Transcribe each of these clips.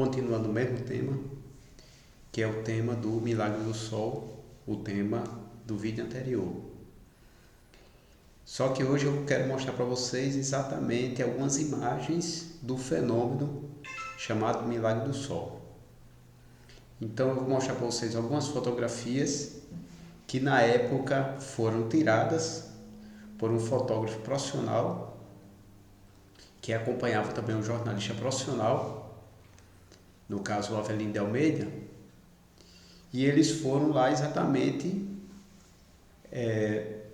Continuando o mesmo tema, que é o tema do Milagre do Sol, o tema do vídeo anterior. Só que hoje eu quero mostrar para vocês exatamente algumas imagens do fenômeno chamado Milagre do Sol. Então eu vou mostrar para vocês algumas fotografias que na época foram tiradas por um fotógrafo profissional que acompanhava também um jornalista profissional, no caso o Avelino de Almeida, e eles foram lá exatamente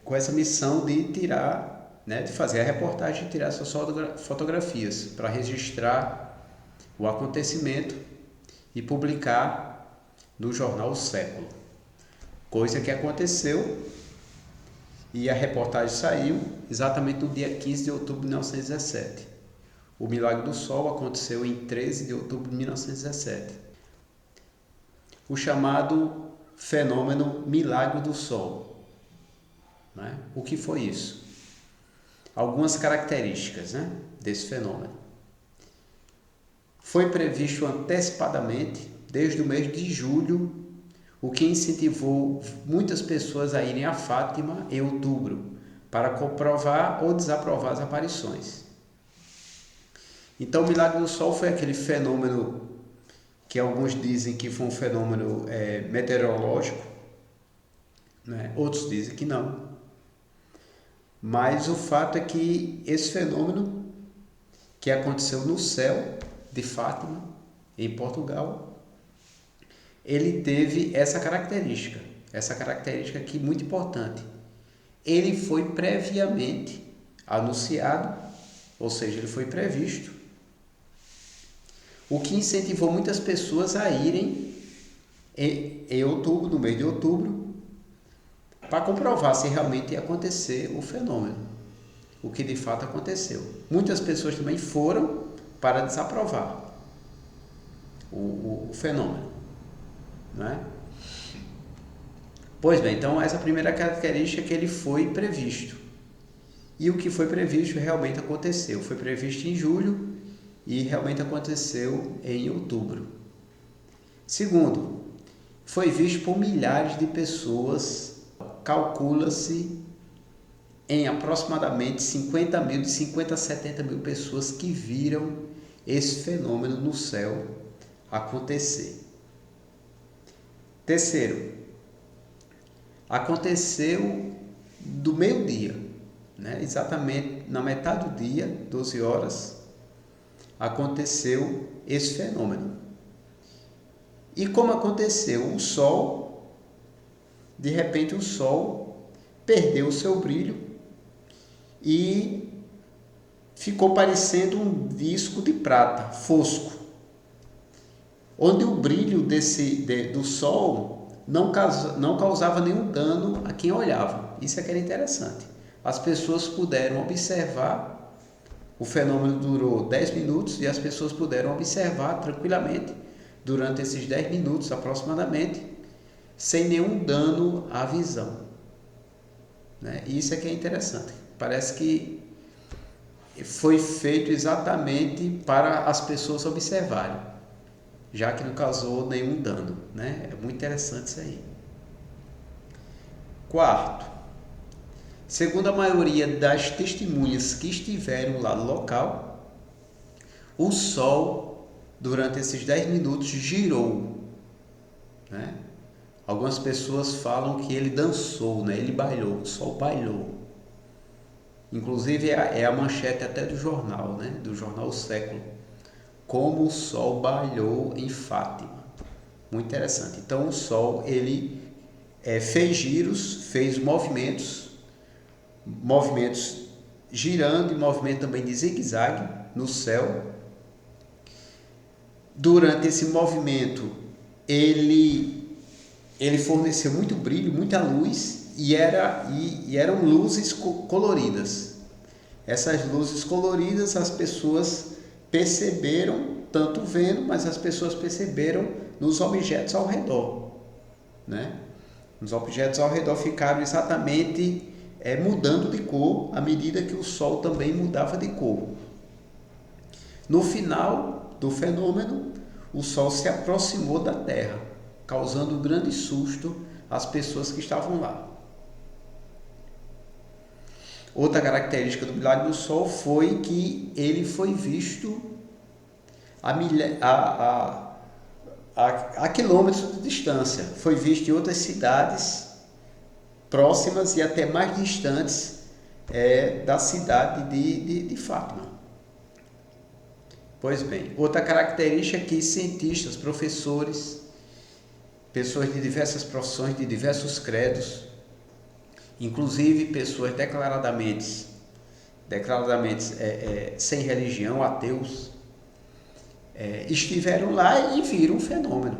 com essa missão de tirar, de fazer a reportagem e tirar essas fotografias para registrar o acontecimento e publicar no jornal O Século. Coisa que aconteceu e a reportagem saiu exatamente no dia 15 de outubro de 1917. O Milagre do Sol aconteceu em 13 de outubro de 1917. O chamado fenômeno Milagre do Sol. O que foi isso? Algumas características desse fenômeno. Foi previsto antecipadamente, desde o mês de julho, o que incentivou muitas pessoas a irem a Fátima em outubro, para comprovar ou desaprovar as aparições. Então o Milagre do Sol foi aquele fenômeno que alguns dizem que foi um fenômeno meteorológico, outros dizem que não. Mas o fato é que esse fenômeno que aconteceu no céu de Fátima, em Portugal, ele teve essa característica aqui muito importante. Ele foi previamente anunciado, ou seja, ele foi previsto, o que incentivou muitas pessoas a irem em outubro, no mês de outubro, para comprovar se realmente ia acontecer o fenômeno, o que de fato aconteceu. Muitas pessoas também foram para desaprovar o fenômeno, Pois bem, então essa primeira característica é que ele foi previsto. E o que foi previsto realmente aconteceu. Foi previsto em julho e realmente aconteceu em outubro. Segundo, foi visto por milhares de pessoas. Calcula-se em aproximadamente 50 mil, de 50 a 70 mil pessoas que viram esse fenômeno no céu acontecer. Terceiro, aconteceu do meio-dia, exatamente na metade do dia, 12 horas, aconteceu esse fenômeno. E como aconteceu? O Sol, de repente o Sol perdeu o seu brilho e ficou parecendo um disco de prata fosco, onde o brilho do Sol não causava nenhum dano a quem olhava. Isso é que era interessante. As pessoas puderam observar, o fenômeno durou 10 minutos e as pessoas puderam observar tranquilamente durante esses 10 minutos aproximadamente, sem nenhum dano à visão. Isso é que é interessante. Parece que foi feito exatamente para as pessoas observarem, já que não causou nenhum dano. É muito interessante isso aí. Quarto, segundo a maioria das testemunhas que estiveram lá no local, o Sol, durante esses 10 minutos, girou. Algumas pessoas falam que ele dançou, ele bailou, o Sol bailou. Inclusive é a manchete até do jornal, do jornal O Século. Como o Sol bailou em Fátima. Muito interessante. Então o Sol, ele fez giros, fez movimentos girando e movimento também de zigue-zague no céu. Durante esse movimento, ele forneceu muito brilho, muita luz e eram luzes coloridas. Essas luzes coloridas as pessoas perceberam, tanto vendo, mas as pessoas perceberam nos objetos ao redor. Os objetos ao redor ficaram exatamente mudando de cor à medida que o Sol também mudava de cor. No final do fenômeno, o Sol se aproximou da Terra, causando um grande susto às pessoas que estavam lá. Outra característica do milagre do Sol foi que ele foi visto a quilômetros de distância. Foi visto em outras cidades próximas e até mais distantes da cidade de Fátima. Pois bem, outra característica é que cientistas, professores, pessoas de diversas profissões, de diversos credos, inclusive pessoas declaradamente sem religião, ateus, estiveram lá e viram um fenômeno.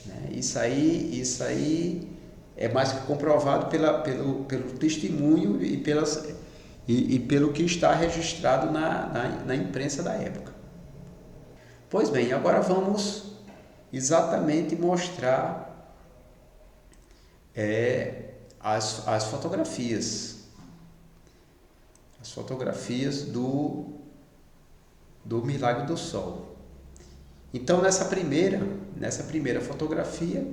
Né? Isso aí é mais que comprovado pelo testemunho e pelo que está registrado na imprensa da época. Pois bem, agora vamos exatamente mostrar as fotografias. As fotografias do milagre do Sol. Então, nessa primeira fotografia,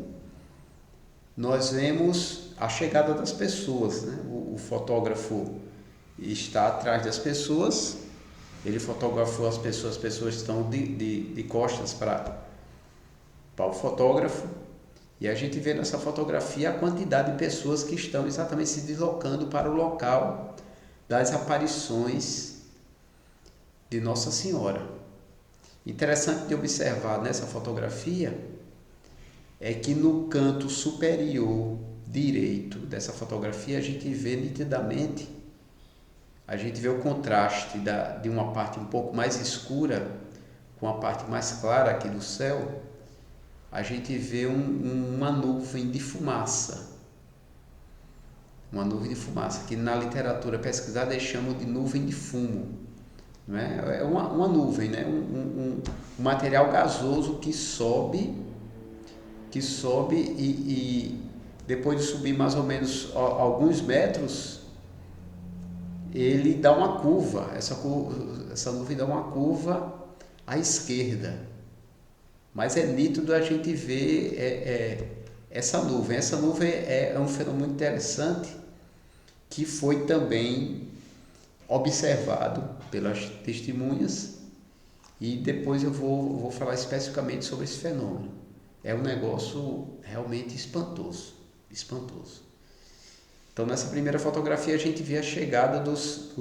nós vemos a chegada das pessoas, né? O fotógrafo está atrás das pessoas, ele fotografou as pessoas estão de costas para o fotógrafo, e a gente vê nessa fotografia a quantidade de pessoas que estão exatamente se deslocando para o local das aparições de Nossa Senhora. Interessante de observar nessa fotografia é que no canto superior direito dessa fotografia a gente vê nitidamente, a gente vê o contraste de uma parte um pouco mais escura com a parte mais clara aqui do céu. A gente vê uma nuvem de fumaça. Uma nuvem de fumaça, que na literatura pesquisada eles chamam de nuvem de fumo. Não é? É uma nuvem, né? um material gasoso que sobe e depois de subir mais ou menos alguns metros, ele dá uma curva. Essa nuvem dá uma curva à esquerda. Mas é nítido a gente ver essa nuvem. Essa nuvem é um fenômeno interessante que foi também observado pelas testemunhas, e depois eu vou falar especificamente sobre esse fenômeno. É um negócio realmente espantoso. Então, nessa primeira fotografia a gente vê a chegada dos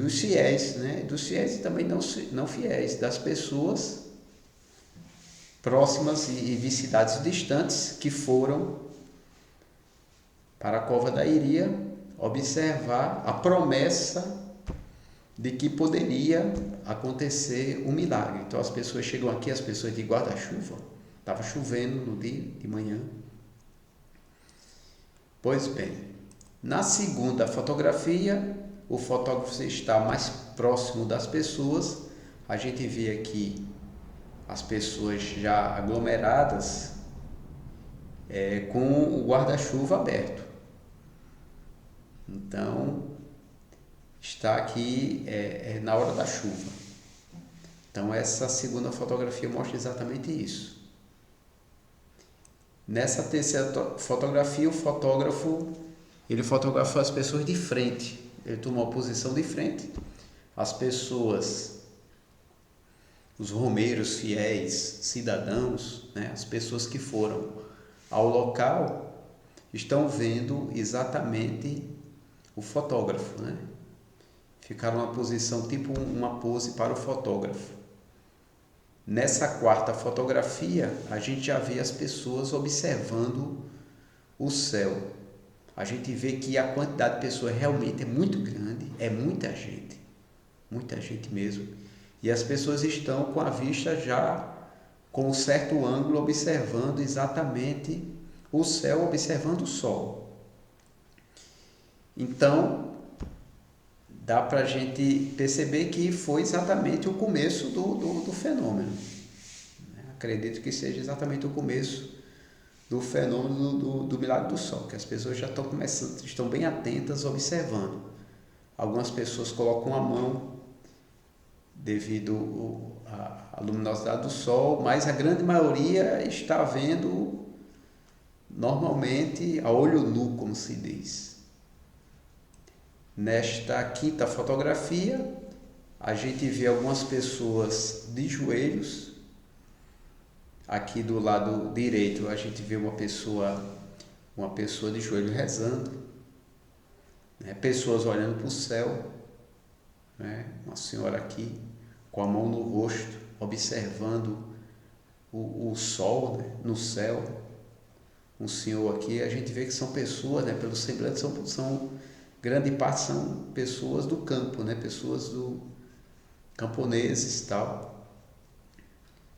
fiéis, né? Dos fiéis e também não fiéis, das pessoas próximas e de cidades distantes que foram para a Cova da Iria observar a promessa de que poderia acontecer um milagre. Então as pessoas chegam aqui, as pessoas de guarda-chuva, estava chovendo no dia de manhã. Pois bem, na segunda fotografia, o fotógrafo está mais próximo das pessoas. A gente vê aqui as pessoas já aglomeradas com o guarda-chuva aberto. Então, está aqui na hora da chuva. Então, essa segunda fotografia mostra exatamente isso. Nessa terceira fotografia, o fotógrafo ele fotografou as pessoas de frente. Ele tomou a posição de frente. As pessoas, os romeiros, fiéis, cidadãos, né, as pessoas que foram ao local, estão vendo exatamente o fotógrafo, né? Ficaram numa posição, tipo uma pose para o fotógrafo. Nessa quarta fotografia, a gente já vê as pessoas observando o céu. A gente vê que a quantidade de pessoas realmente é muito grande, é muita gente mesmo. E as pessoas estão com a vista já com um certo ângulo, observando exatamente o céu, observando o sol. Então, dá para a gente perceber que foi exatamente o começo do fenômeno. Acredito que seja exatamente o começo do fenômeno do milagre do sol, que as pessoas já estão bem atentas observando. Algumas pessoas colocam a mão devido à luminosidade do sol, mas a grande maioria está vendo normalmente a olho nu, como se diz. Nesta quinta fotografia, a gente vê algumas pessoas de joelhos. Aqui do lado direito a gente vê uma pessoa de joelho rezando, né? Pessoas olhando para o céu, né? Uma senhora aqui com a mão no rosto, observando o sol, né? No céu. Um senhor aqui, a gente vê que são pessoas, né? Pelo semblante, são grande parte são pessoas do campo, né? Pessoas camponeses e tal.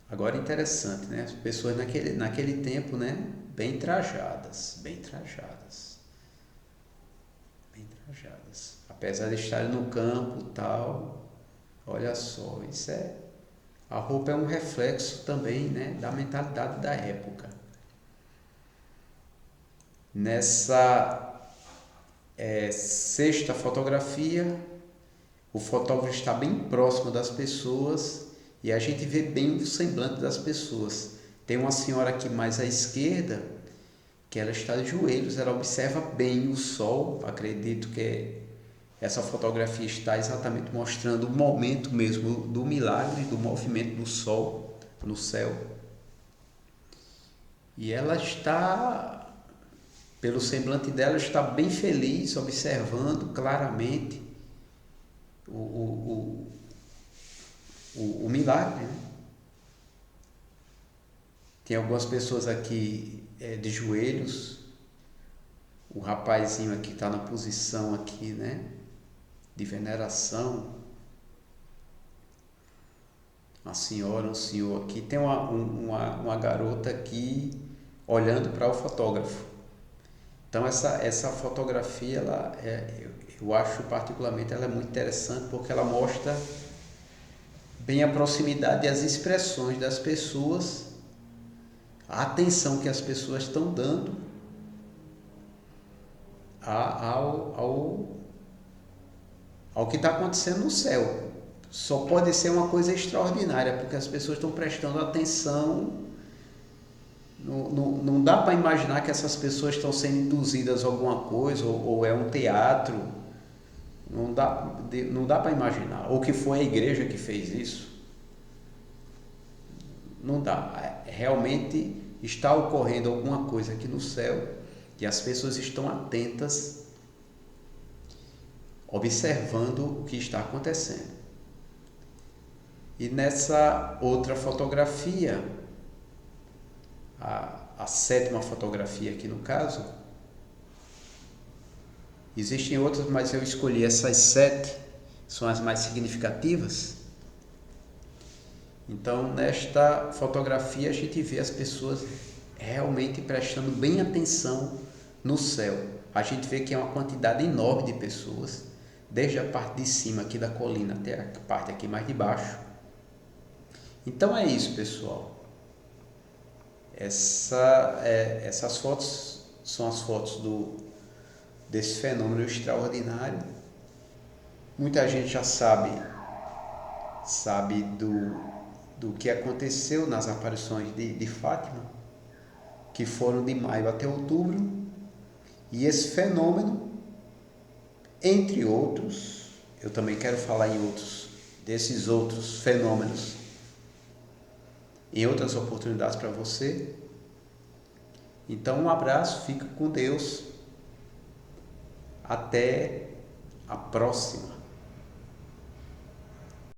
Agora interessante, né? As pessoas naquele tempo, né? Bem trajadas. Apesar de estarem no campo e tal, olha só, a roupa é um reflexo também, né? Da mentalidade da época. Nessa sexta fotografia, o fotógrafo está bem próximo das pessoas e a gente vê bem o semblante das pessoas. Tem uma senhora aqui mais à esquerda, que ela está de joelhos, ela observa bem o sol. Acredito que essa fotografia está exatamente mostrando o momento mesmo do milagre, do movimento do sol no céu. E ela está, pelo semblante dela, está bem feliz, observando claramente o milagre, né? Tem algumas pessoas aqui de joelhos. O rapazinho aqui está na posição aqui, né? De veneração. Uma senhora, um senhor aqui. Tem uma garota aqui olhando para o fotógrafo. Então essa fotografia, eu acho particularmente ela é muito interessante, porque ela mostra bem a proximidade e as expressões das pessoas, a atenção que as pessoas estão dando ao que está acontecendo no céu. Só pode ser uma coisa extraordinária, porque as pessoas estão prestando atenção. Não dá para imaginar que essas pessoas estão sendo induzidas a alguma coisa, ou é um teatro. Não dá para imaginar. Ou que foi a igreja que fez isso. Não dá. Realmente está ocorrendo alguma coisa aqui no céu e as pessoas estão atentas, observando o que está acontecendo. E nessa outra fotografia, a sétima fotografia aqui no caso, existem outras, mas eu escolhi essas 7, são as mais significativas. Então, nesta fotografia, a gente vê as pessoas realmente prestando bem atenção no céu. A gente vê que é uma quantidade enorme de pessoas, desde a parte de cima aqui da colina até a parte aqui mais de baixo. Então é isso, pessoal. Essas fotos são as fotos desse fenômeno extraordinário. Muita gente já sabe do que aconteceu nas aparições de Fátima, que foram de maio até outubro, e esse fenômeno, entre outros, eu também quero falar desses outros fenômenos em outras oportunidades para você. Então, um abraço, fica com Deus, até a próxima.